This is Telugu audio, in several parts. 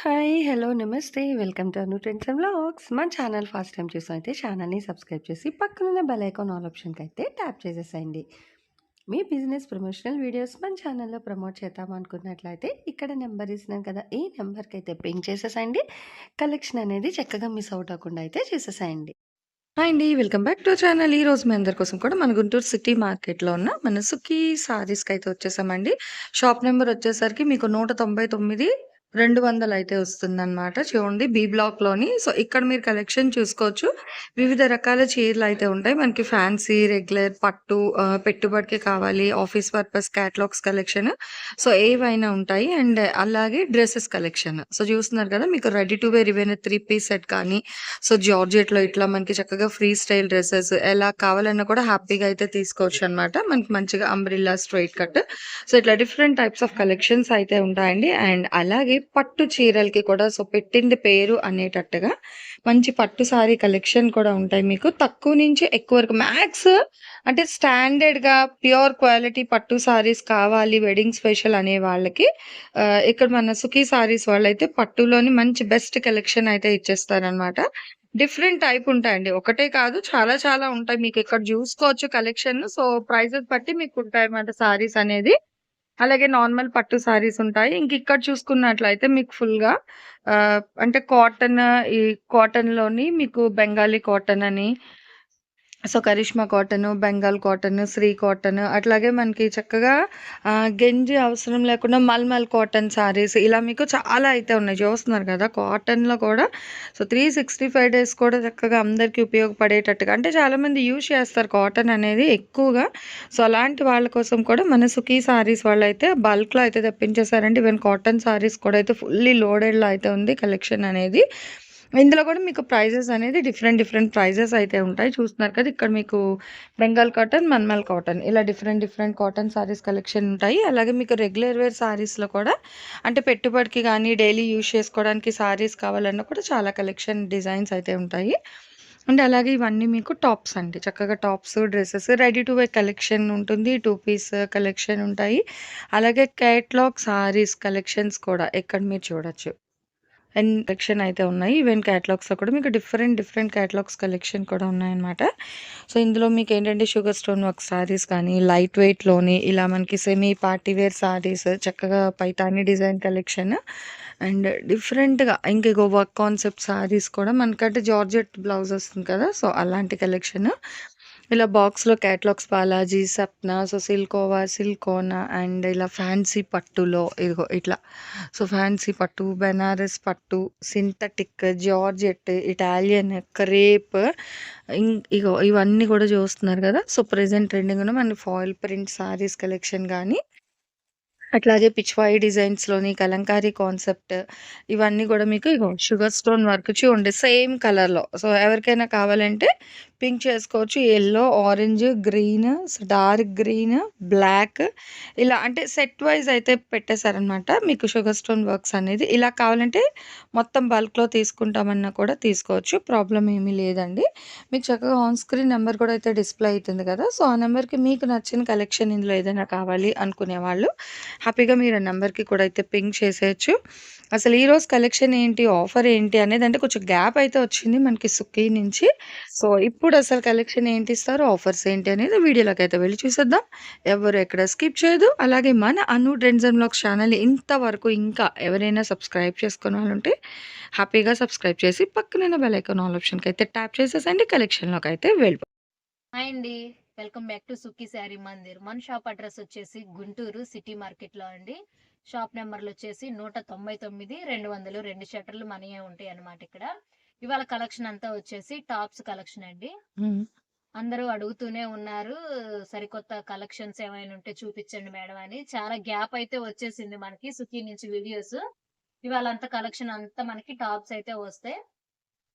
హాయ్! హలో! నమస్తే. Welcome to Anu trends and vlogs. మన ఛానల్ ఫస్ట్ టైమ్ చూసినైతే ఛానల్‌ని సబ్స్క్రైబ్ చేసి పక్కనున్న బెల్ ఐకాన్ ఆల్ ఆప్షన్‌కైతే ట్యాప్ చేసేసేయండి. మీ బిజినెస్ ప్రమోషనల్ వీడియోస్ మన ఛానల్‌లో ప్రమోట్ చేద్దామనుకున్నట్లయితే ఇక్కడ నెంబర్ ఇస్తున్నాను కదా! ఈ నెంబర్‌కైతే పింగ్ చేసేసేయండి. కలెక్షన్ అనేది చక్కగా మిస్ అవుట్ అవ్వకుండా అయితే చేసేసేయండి. హాయ్ అండి. Welcome back to channel. ఈరోజు మీ అందరి కోసం కూడా మన గుంటూరు సిటీ మార్కెట్‌లో ఉన్న మన సుఖీ సారీస్‌కైతే వచ్చేసామండి. షాప్ నెంబర్ వచ్చేసరికి మీకు 199, 200 అయితే వస్తుందన్నమాట. చూడండి బి బ్లాక్‌లోని. సో, ఇక్కడ మీరు కలెక్షన్ చూసుకోవచ్చు. వివిధ రకాల చీరలయితే ఉంటాయి. మనకి ఫ్యాన్సీ, రెగ్యులర్, పట్టు పెట్టుబడికి కావాలి, office purpose catalogues collection. So, ఏవైనా ఉంటాయి. అండ్ అలాగే డ్రెసెస్ కలెక్షన్. సో, చూస్తున్నారు కదా! మీకు ready to wear even 3 piece set కానీ సో, జార్జెట్‌లో ఇట్లా మనకి చక్కగా ఫ్రీ స్టైల్ డ్రెసెస్ ఎలా కావాలన్నా కూడా హ్యాపీగా అయితే తీసుకోవచ్చనమాట. మనకి మంచిగా అంబ్రెల్లా, స్ట్రెయిట్ కట్. సో, ఇట్లా డిఫరెంట్ టైప్స్ ఆఫ్ కలెక్షన్స్ అయితే ఉంటాయండి. అండ్ అలాగే పట్టు చీరలకి కూడా సో, పెట్టింది పేరు అనేటట్టుగా మంచి పట్టు సారీ కలెక్షన్ కూడా ఉంటాయి మీకు. తక్కువ నుంచి ఎక్కువ వరకు మ్యాక్స్ అంటే స్టాండర్డ్‌గా ప్యూర్ క్వాలిటీ పట్టు సారీస్ కావాలి వెడ్డింగ్ స్పెషల్ అనే వాళ్ళకి ఇక్కడ మన సుఖీ సారీస్ వాళ్ళైతే పట్టులోని మంచి బెస్ట్ కలెక్షన్ అయితే ఇచ్చేస్తారనమాట. డిఫరెంట్ టైప్ ఉంటాయండి. ఒకటే కాదు చాలా చాలా ఉంటాయి. మీకిక్కడ జూసుకోవచ్చు కలెక్షన్. సో, ప్రైజెస్ బట్టి మీకుంటాయన్నమాట సారీస్ అనేది. అలాగే నార్మల్ పట్టు సారీస్ ఉంటాయి. ఇంకిక్కడ చూసుకున్నట్లయితే మీకు ఫుల్‌గా అంటే కాటన్ ఈ కాటన్‌లోని మీకు బెంగాలీ కాటన్ అని so, Karishma cotton, Bengal cotton, Shri cotton అట్లాగే మనకి చక్కగా గెంజి అవసరం లేకుండా మల్మల్ కాటన్ సారీస్ ఇలా మీకు చాలా అయితే ఉన్నాయి. చూస్తున్నారు కదా! కాటన్‌లో కూడా సో, 365 డేస్ కూడా చక్కగా అందరికీ ఉపయోగపడేటట్టుగా అంటే చాలామంది యూజ్ చేస్తారు కాటన్ అనేది ఎక్కువగా. సో, అలాంటి వాళ్ళ కోసం కూడా మన సుఖీ సారీస్ వాళ్ళైతే బల్క్‌లో అయితే తెప్పించేసారండి. ఈవెన్ కాటన్ సారీస్ కూడా అయితే ఫుల్లీ లోడెడ్‌లో అయితే ఉంది కలెక్షన్ అనేది. ఇందులో కూడా మీకు ప్రైజెస్ అనేది డిఫరెంట్ ప్రైజెస్ అయితే ఉంటాయి. చూస్తున్నారు కదా! ఇక్కడ మీకు బెంగాల్ కాటన్, మన్మల్ కాటన్ ఇలా డిఫరెంట్ కాటన్ సారీస్ కలెక్షన్ ఉంటాయి. అలాగే మీకు రెగ్యులర్ వేర్ సారీస్‌లో కూడా అంటే పెట్టుబడికి గానీ, డైలీ యూజ్ చేసుకోవడానికి సారీస్ కావాలన్నా కూడా చాలా కలెక్షన్ డిజైన్స్ అయితే ఉంటాయి. అండ్ అలాగే ఇవన్నీ మీకు టాప్స్ అండి. చక్కగా tops, dresses ready to wear collection ఉంటుంది. 2 పీస్ కలెక్షన్ ఉంటాయి. అలాగే కేటలాగ్ సారీస్ కలెక్షన్స్ కూడా ఇక్కడ మీరు చూడొచ్చు. అండ్ కలెక్షన్ అయితే ఉన్నాయి. ఈవెన్ క్యాటలాగ్స్‌లో కూడా మీకు డిఫరెంట్ క్యాటలాగ్స్ కలెక్షన్ కూడా ఉన్నాయన్నమాట. సో, ఇందులో మీకేంటంటే షుగర్ స్టోన్ వర్క్ సారీస్ కానీ, లైట్ వెయిట్‌లోని ఇలా మనకి సెమీ పార్టీ వేర్ సారీస్ చక్కగా పైతాని డిజైన్ కలెక్షన్ అండ్ డిఫరెంట్‌గా ఇంక వర్క్ కాన్సెప్ట్ సారీస్ కూడా మనకంటే జార్జెట్ బ్లౌజ్ వస్తుంది కదా! సో, అలాంటి కలెక్షన్. ఇలా బాక్స్‌లో క్యాటలాగ్స్ బాలాజీ, సప్నా, సో, సిల్కోవా, సిల్కోనా అండ్ ఇలా ఫ్యాన్సీ పట్టులో ఇదిగో ఇట్లా. సో, ఫ్యాన్సీ పట్టు, బెనారస్ పట్టు, సింథటిక్, జార్జెట్, ఇటాలియన్, క్రేప్ ఇగో ఇవన్నీ కూడా చూస్తున్నారు కదా! సో, ప్రెజెంట్ ట్రెండింగ్ ఉన్న మన ఫాయిల్ ప్రింట్ సారీస్ కలెక్షన్ గానీ అట్లాగే పిచ్‌వాయి డిజైన్స్‌లోని కలంకారీ కాన్సెప్ట్ ఇవన్నీ గూడా మీకు ఇగో షుగర్ స్టోన్ వర్క్ చూడండి సేమ్ కలర్‌లో. సో, ఎవరికైనా కావాలంటే పింక్ చేసుకోవచ్చు. Yellow, orange, green, dark green, black ఇలా అంటే సెట్ వైస్ అయితే పెట్టేసారనమాట. మీకు షుగర్ స్టోన్ వర్క్స్ అనేది. ఇలా కావాలంటే మొత్తం బల్క్‌లో తీసుకుంటామన్నా కూడా తీసుకోవచ్చు. ప్రాబ్లమ్ ఏమీ లేదండి. మీకు చక్కగా ఆన్ స్క్రీన్ నెంబర్ కూడా అయితే డిస్‌ప్లే అయితుంది కదా! సో, ఆ నెంబర్‌కి మీకు నచ్చిన కలెక్షన్ ఇందులో ఏదైనా కావాలి అనుకునేవాళ్ళు హ్యాపీగా మీరు ఆ నంబర్‌కి కూడా అయితే పింగ్ చేసేయొచ్చు. అసలు ఈరోజు కలెక్షన్ ఏంటి? ఆఫర్ ఏంటి? అనేది అంటే కొంచెం గ్యాప్ అయితే వచ్చింది మనకి సుక్కీ నుంచి. సో, ఇప్పుడు అసలు కలెక్షన్ ఏంటి ఇస్తారు? ఆఫర్స్ ఏంటి? అనేది వీడియోలోకైతే వెళ్లి చూసేద్దాం. ఎవరు ఎక్కడ స్కిప్ చేయొద్దు. అలాగే మన అను ట్రెండ్స్ అండ్ వ్లాగ్స్ ఛానల్‌ని ఇంతవరకు ఇంకా ఎవరైనా సబ్స్క్రైబ్ చేసుకున్న వాళ్ళుంటే హ్యాపీగా సబ్స్క్రైబ్ చేసి పక్కనున్న బెల్ ఐకాన్ ఆల్ ఆప్షన్‌కైతే ట్యాప్ చేసేసండి. కలెక్షన్‌లోకైతే వెళ్ళిపో హాయ్ అండి. వెల్కమ్ బ్యాక్ టు సుఖీ శారీ మందిర్. మన షాప్ అడ్రస్ వచ్చేసి గుంటూరు సిటీ మార్కెట్‌లో అండి. షాప్ నెంబర్‌లు వచ్చేసి 199, 200 2 షట్టర్లు మనయే ఉంటాయి అన్నమాట ఇక్కడ. ఇవాళ కలెక్షన్ అంతా వచ్చేసి టాప్స్ కలెక్షన్ అండి. హ్మ్. అందరూ అడుగుతూనే ఉన్నారు. సరికొత్త కలెక్షన్స్ ఏమైనా ఉంటే చూపించండి మేడం అని. చాలా గ్యాప్ అయితే వచ్చేసింది మనకి సుఖీ నుంచి వీడియోస్. ఇవాళ అంతా కలెక్షన్ అంతా మనకి టాప్స్ అయితే వస్తాయి.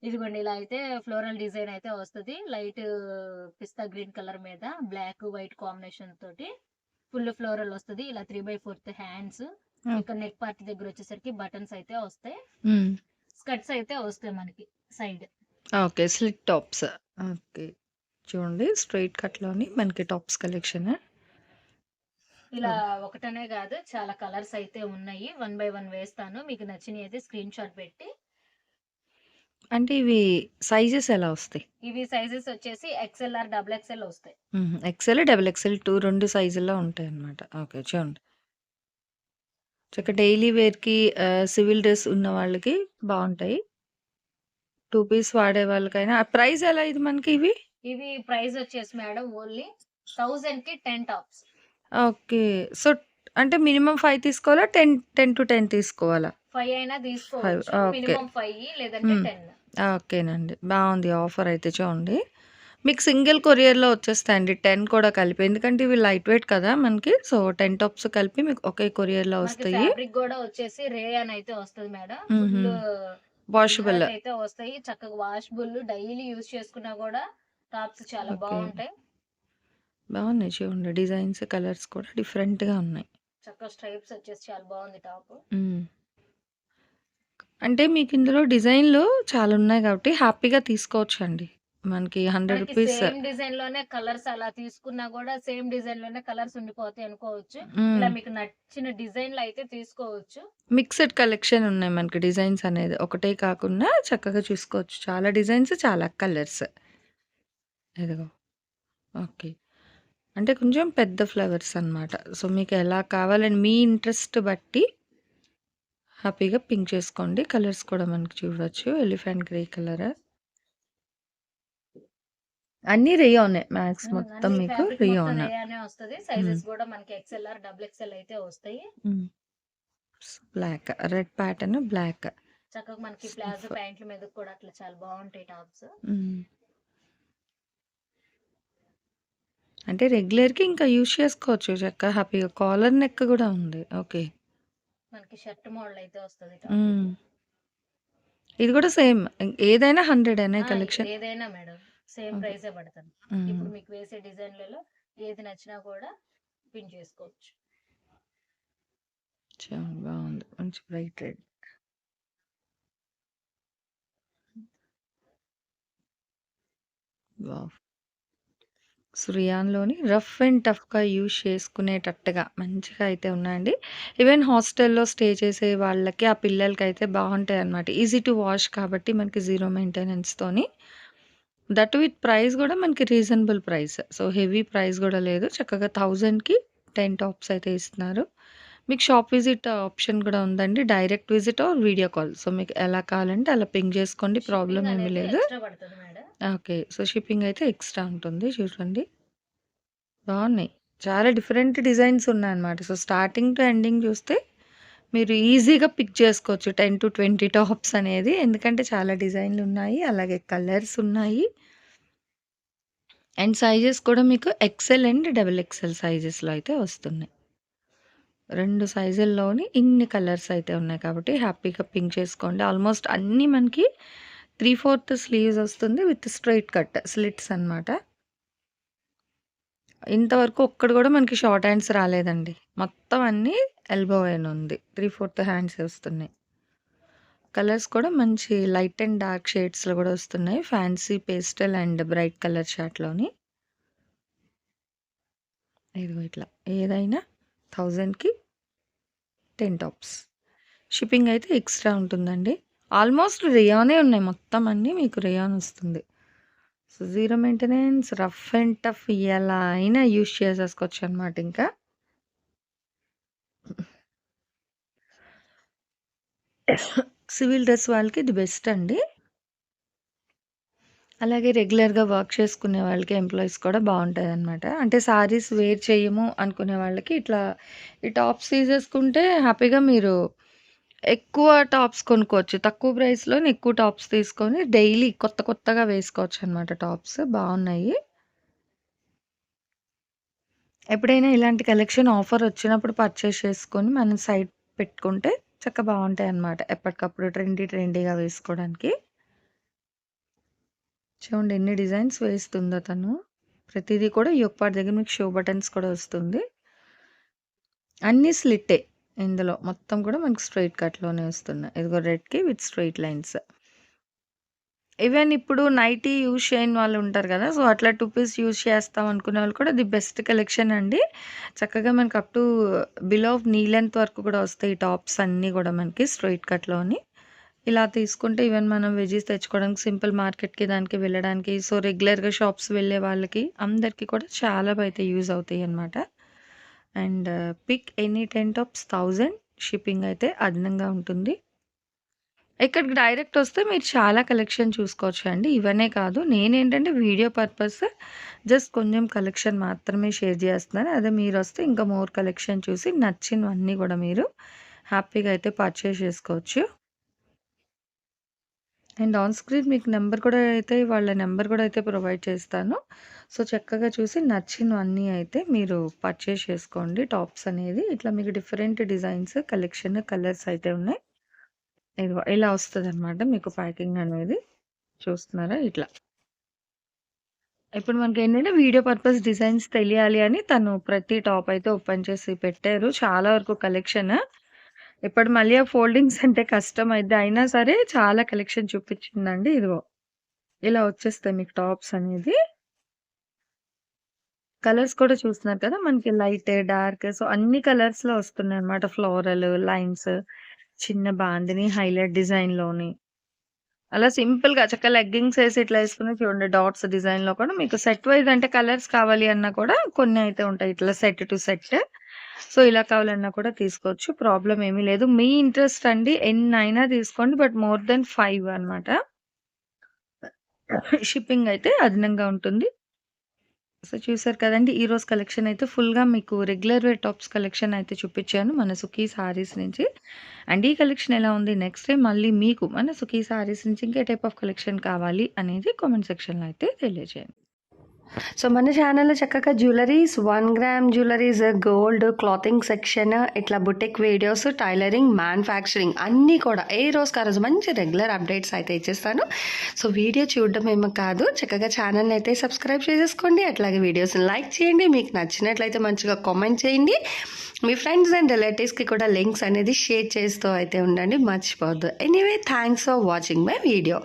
ఇదిగోండి ఇలా అయితే ఫ్లోరల్ డిజైన్ అయితే వస్తది. లైట్ పిస్తా గ్రీన్ కలర్ మీద బ్లాక్, వైట్ కాంబినేషన్ తోటి ఫుల్ ఫ్లోరల్ వస్తది. ఇలా 3/4 హ్యాండ్స్. ఓహ్! ఇక్కడ నెక్ పార్ట్ దగ్గర వచ్చేసరికి బటన్స్ అయితే వస్తాయి. హ్మ్. స్కర్ట్స్ అయితే వస్తాయి మనకి side. Okay. Slit tops. Okay. చూడండి స్ట్రెయిట్ కట్‌లోని మనకి టాప్స్ కలెక్షన్. ఇలా ఒకటనే కాదు చాలా కలర్స్ అయితే ఉన్నాయి. 1 బై 1 వేస్తాను. మీకు నచ్చినయి అయితే స్క్రీన్ షాట్ పెట్టి అంటే ఇవి సైజెస్ ఎలా వస్తాయి? ఇవి సైజెస్ వచ్చేసి ఎక్స్ఎల్ఆర్, డబుల్ ఎక్స్ఎల్ వస్తాయి. ఎక్సెల్, డబుల్ ఎక్సెల్ 2 సైజుల్లో ఉంటాయన్నమాట. ఓకే. చూడండి. డైలీ వేర్‌కి సివిల్ డ్రెస్ ఉన్న వాళ్ళకి బావుంటాయి. 2 పీస్ వాడే వాళ్ళకైనా ప్రైస్ ఎలా ఇది మనకి ఇవి? ఇవి ప్రైస్ వచ్చేసి మేడం ఓన్లీ 1000కి 10 టాప్స్. ఓకే. సో, అంటే మినిమమ్ 5 తీసుకోవాలా? 10 తీసుకోవాలా? 5 అయినా 5 తీసుకోవచ్చు. ఓకే. మినిమమ్ 5 లేదంటే హ్మ్. 10. ఓకేనండి. బావుంది ఆఫర్ అయితే చూడండి. మీకు సింగిల్ కొరియర్‌లో వచ్చేస్తాయండి 10 కూడా కలిపి. ఎందుకంటే ఇవి లైట్ వెయిట్ కదా మనకి. సో, 10 టాప్స్ కలిపి మీకు ఒకే కొరియర్‌లో మనకి వస్తాయి. ఫ్యాబ్రిక్ గూడా వచ్చేసి రేయాన్ అయితే వస్తది మేడం. హుహు. వాషబుల్. మెత్తగా అయితే వస్తాయి. చక్కగా వాషబుల్ డైలీ యూజ్ చేసుకున్నా గూడా టాప్స్ చాలా ఓకే. బావుంటాయి. బావున్నాయి చూడండి. డిజైన్స్, కలర్స్ కూడా డిఫరెంట్‌గా ఉన్నాయి. చక్కగా స్ట్రైప్స్ వచ్చేసి చాలా బావుంది టాపు. హ్మ్. అంటే మీకు ఇందులో డిజైన్‌లు చాలా ఉన్నాయి కాబట్టి హ్యాపీగా తీసుకోవచ్చండి. మనకి మనకి రూ. 100 సేమ్ డిజైన్‌లోనే కలర్స్ అలా తీసుకున్నా గూడా సేమ్ డిజైన్‌లోనే కలర్స్ ఉండిపోతాయి అనుకోవచ్చు. హ్మ్. ఇలా మీకు నచ్చిన డిజైన్‌లో అయితే తీసుకోవచ్చు. మిక్స్‌డ్ కలెక్షన్ ఉన్నాయి మనకి డిజైన్స్ అనేది. ఒకటే కాకుండా చక్కగా చూసుకోవచ్చు. చాలా డిజైన్స్, చాలా కలర్స్. ఇదిగో. ఓకే. అంటే కొంచెం పెద్ద ఫ్లవర్స్ అన్నమాట. సో, మీకు ఎలా కావాలని మీ ఇంట్రెస్ట్ బట్టి హ్యాపీగా పింక్ చేసుకోండి. కలర్స్ కూడా మనకి చూడొచ్చు. Elephant grey colour. అన్నీ రేయానే మ్యాక్స్ మొత్తం అన్ని మీకు ఫ్యాబ్రిక్ మొత్తం రేయాన్. రేయానే వస్తది. హ్మ్. సైజెస్ గూడా మనకి ఎక్స్ఎల్ఆర్, డబుల్ ఎక్స్ఎల్ అయితే వస్తాయి. హ్మ్. బ్లాక్. Red pattern black. చక్కగా మనకి ప్లాజో సూపర్. ప్యాంట్ల మీదకి కూడా అట్లా చాలా బావుంటాయి టాప్స్. హ్మ్. అంటే రెగ్యులర్‌కి ఇంకా యూజ్ చేసుకోవచ్చు చక్కగా హ్యాపీగా. కాలర్ నెక్ గూడా ఉంది. ఓకే. మనకి షర్ట్ మోడల్ అయితే వస్తది టాప్ హ్మ్. ఇది. ఇది గూడా సేమ్. ఏదైనా 100 కలెక్షన్? ఏదైనా మేడం సేమ్ ఓకే. ప్రైసే పడతది. హ్మ్. ఇప్పుడు మీకు వేసే డిజైన్‌లలో ఏది నచ్చినా కూడా పిన్ చేసుకోవచ్చు. చాలా బావుంది. మంచి బ్రైట్ రెడ్. వావ్! రియాన్‌లోని రఫ్ అండ్ టఫ్‌గా యూజ్ చేసుకునేటట్టుగా మంచిగా అయితే ఉన్నాయండి. ఈవెన్ హాస్టల్‌లో స్టే చేసే వాళ్ళకి, ఆ పిల్లలకైతే బావుంటాయన్నమాట. ఈజీ టు వాష్ కాబట్టి మనకి జీరో మెయింటెనెన్స్‌తోని. దట్ విత్ ప్రైస్ గూడా మనకి reasonable price. So, heavy price గూడా లేదు. చక్కగా 1000కి 10 టాప్స్ అయితే ఇస్తున్నారు. మీకు షాప్ విజిట్ ఆప్షన్ గూడా ఉందండి. Direct visit or video call. So, మీకు ఎలా కావాలంటే అలా పింగ్ చేసుకోండి. ప్రాబ్లమ్ షిప్పింగ్ ఏమీ అనేది లేదు. ఎక్స్‌ట్రా పడతది మేడం. ఓకే. సో, షిప్పింగ్ అయితే ఎక్స్‌ట్రా ఉంటుంది. చూడండి. బావున్నాయి. చాలా డిఫరెంట్ డిజైన్స్ ఉన్నాయన్నమాట. సో, స్టార్టింగ్ టు ఎండింగ్ చూస్తే మీరు ఈజీగా పిక్ చేసుకోవచ్చు 10-20 టాప్స్ అనేది. ఎందుకంటే చాలా డిజైన్‌లున్నాయి. అలాగే కలర్స్ ఉన్నాయి. అండ్ సైజెస్ కూడా మీకు ఎక్సెల్ అండ్ డబుల్ ఎక్సెల్ సైజెస్‌లో అయితే వస్తున్నాయి. 2 సైజుల్లోని ఇన్ని కలర్స్ అయితే ఉన్నాయి కాబట్టి హ్యాపీగా పింక్ చేసుకోండి. ఆల్మోస్ట్ అన్నీ మనకి 3/4 స్లీవ్స్ వస్తుంది విత్ స్ట్రెయిట్ కట్ స్లిట్స్ అన్నమాట. ఇంతవరకు ఒక్కటి కూడా మనకి షార్ట్ హ్యాండ్స్ రాలేదండి. మొత్తం అన్నీ ఎల్బో వైన్ ఉంది. 3/4 హ్యాండ్స్ వస్తున్నాయి. కలర్స్ కూడా మంచి లైట్ అండ్ డార్క్ షేడ్స్‌లో కూడా వస్తున్నాయి. Fancy pastel and bright colour చార్ట్‌లోని. ఇదిగో ఇట్లా ఏదైనా 1000కి 10 టాప్స్. షిప్పింగ్ అయితే ఎక్స్ట్రా ఉంటుందండి. ఆల్మోస్ట్ రేయానే ఉన్నాయి మొత్తం అన్నీ మీకు రేయాన్ వస్తుంది. So, zero maintenance rough and tough ఎలా అయినా యూజ్ చేసేసుకోవచ్చు అనమాట ఇంకా. సివిల్ డ్రెస్ వాళ్ళకి ఇది బెస్ట్ అండి. అలాగే రెగ్యులర్‌గా వర్క్ చేసుకునే వాళ్ళకి ఎంప్లాయీస్ కూడా బావుంటాయన్నమాట. అంటే సారీస్ వేర్ చేయము అనుకునే వాళ్ళకి ఇట్లా ఈ టాప్స్ తీసేసుకుంటే హ్యాపీగా మీరు ఎక్కువ టాప్స్ కొనుక్కోవచ్చు. తక్కువ ప్రైస్‌లోనే ఎక్కువ టాప్స్ తీసుకొని డైలీ కొత్త కొత్తగా వేసుకోవచ్చనమాట టాప్స్. బావున్నాయి. ఎప్పుడైనా ఇలాంటి కలెక్షన్ ఆఫర్ వచ్చినప్పుడు పర్చేస్ చేసుకొని మనం సైడ్ పెట్టుకుంటే బావుంటాయన్నమాట. ఎప్పటికప్పుడు ట్రెండీగా వేసుకోవడానికి. చూడండి ఎన్ని డిజైన్స్ వేస్తుందో తను. ప్రతిదీ కూడా యోక్ పార్ట్ దగ్గర మీకు షో బటన్స్ కూడా వస్తుంది. అన్నీ స్లిట్టే ఇందులో. మొత్తం కూడా మనకి స్ట్రెయిట్ కట్‌లోనే వస్తున్నాయి. ఇదిగో రెడ్‌కి విత్ స్ట్రెయిట్ లైన్స్. ఈవెన్ ఇప్పుడు నైటీ యూజ్ చేయని వాళ్ళు ఉంటారు కదా! సో, అట్లా 2 పీస్ యూజ్ చేస్తాం అనుకునే వాళ్ళు కూడా ది బెస్ట్ కలెక్షన్ అండి. చక్కగా మనకు up to below knee length వరకు కూడా వస్తాయి ఈ టాప్స్ అన్నీ కూడా మనకి స్ట్రెయిట్ కట్‌లోని. ఇలా తీసుకుంటే ఈవెన్ మనం వెజ్జీస్ తెచ్చుకోవడానికి సింపుల్ మార్కెట్‌కి దానికి వెళ్ళడానికి సో, రెగ్యులర్‌గా షాప్స్ వెళ్ళే వాళ్ళకి అందరికీ కూడా చాలా అయితే యూజ్ అవుతాయన్నమాట. And pick any 10 tops 1000 shipping అయితే అదనంగా ఉంటుంది. ఇక్కడికి డైరెక్ట్ వస్తే మీరు చాలా కలెక్షన్ చూసుకోవచ్చండి. ఇవనే కాదు నేనేంటంటే వీడియో పర్పస్ జస్ట్ కొంచెం కలెక్షన్ మాత్రమే షేర్ చేస్తున్నాను. అదే మీరొస్తే ఇంకా మోర్ కలెక్షన్ చూసి నచ్చినవన్నీ కూడా మీరు హ్యాపీగా అయితే పర్చేస్ చేసుకోవచ్చు. అండ్ ఆన్ స్క్రీన్ మీకు నెంబర్ కూడా అయితే వాళ్ళ నెంబర్ కూడా అయితే ప్రొవైడ్ చేస్తాను. సో, చక్కగా చూసి నచ్చినవన్నీ అయితే మీరు పర్చేస్ చేసుకోండి టాప్స్ అనేది. ఇట్లా మీకు డిఫరెంట్ డిజైన్స్, కలెక్షన్, కలర్స్ అయితే ఉన్నాయి. ఇదిగో ఇలా వస్తదనమాట మీకు ప్యాకింగ్ అనేది. చూస్తున్నారా ఇట్లా. ఇప్పుడు మనకేంటంటే వీడియో పర్పస్ డిజైన్స్ తెలియాలి అని తను ప్రతి టాప్ అయితే ఓపెన్ చేసి పెట్టారు. చాలా వరకు కలెక్షన్. ఇప్పుడు మళ్ళీ ఆ ఫోల్డింగ్స్ అంటే కష్టమైద్ది. అయినా సరే చాలా కలెక్షన్ చూపించిందండి. ఇదిగో ఇలా వచ్చేస్తాయి మీకు టాప్స్ అనేది. కలర్స్ కూడా చూస్తున్నారు కదా! మనకి లైట్, డార్క్ సో, అన్ని కలర్స్‌లో వస్తున్నాయన్నమాట. ఫ్లోరల్, లైన్స్, చిన్న బాందిని హైలైట్ డిజైన్‌లోని. అలా సింపుల్‌గా చక్కగా లెగ్గింగ్స్ ఏసి ఇట్లా ఏసుకుని చూడండి డాట్స్ డిజైన్‌లో కూడా మీకు సెట్ వైస్ అంటే కలర్స్ కావాలి అన్నా కూడా కొన్ని అయితే ఉంటాయి. ఇట్లా సెట్ టు సెట్. సో, ఇలా కావాలన్నా కూడా తీసుకోవచ్చు. ప్రాబ్లమ్ ఏమీ లేదు. మీ ఇంట్రెస్ట్ అండి. ఎన్నైనా తీసుకోండి. బట్ మోర్ దెన్ 5 అన్నమాట. షిప్పింగ్ అయితే అదనంగా ఉంటుంది. సో, చూసారు కదండీ! ఈరోజు కలెక్షన్ అయితే ఫుల్‌గా మీకు రెగ్యులర్ వేర్ టాప్స్ కలెక్షన్ అయితే చూపిచ్చాను మన సుఖీ సారీస్ నుంచి. అండ్ ఈ కలెక్షన్ ఎలా ఉంది? నెక్స్ట్ టైమ్ మళ్ళీ మీకు మన సుఖీ సారీస్ నుంచి ఇంకే టైప్ ఆఫ్ కలెక్షన్ కావాలి అనేది కామెంట్ సెక్షన్‌లో అయితే తెలియజేయండి. సో, మన ఛానల్‌లో చక్కగా jewelleries, 1 gram jewelleries, gold, clothing section, ఇట్లా బుటిక్ వీడియోస్, టైలరింగ్, మ్యానుఫ్యాక్చరింగ్ అన్నీ కూడా ఏ రోజుకి ఆ రోజు మంచి రెగ్యులర్ అప్డేట్స్ అయితే ఇచ్చేస్తాను. సో, వీడియో చూడడం ఏమో కాదు చక్కగా ఛానల్‌ని అయితే సబ్స్క్రైబ్ చేసేసుకోండి. అట్లాగే వీడియోస్‌ని లైక్ చేయండి. మీకు నచ్చినట్లయితే మంచిగా కామెంట్ చేయండి. మీ ఫ్రెండ్స్ అండ్ రిలేటివ్స్‌కి కూడా లింక్స్ అనేది షేర్ చేస్తూ అయితే ఉండండి. మర్చిపోవద్దు. Anyway thanks for watching my video.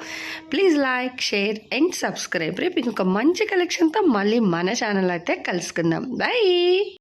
Please like, share and subscribe. రేపు ఇంకొక మంచి కలెక్షన్‌తో మళ్ళీ మన ఛానల్ అయితే కలుసుకుందాం. బై.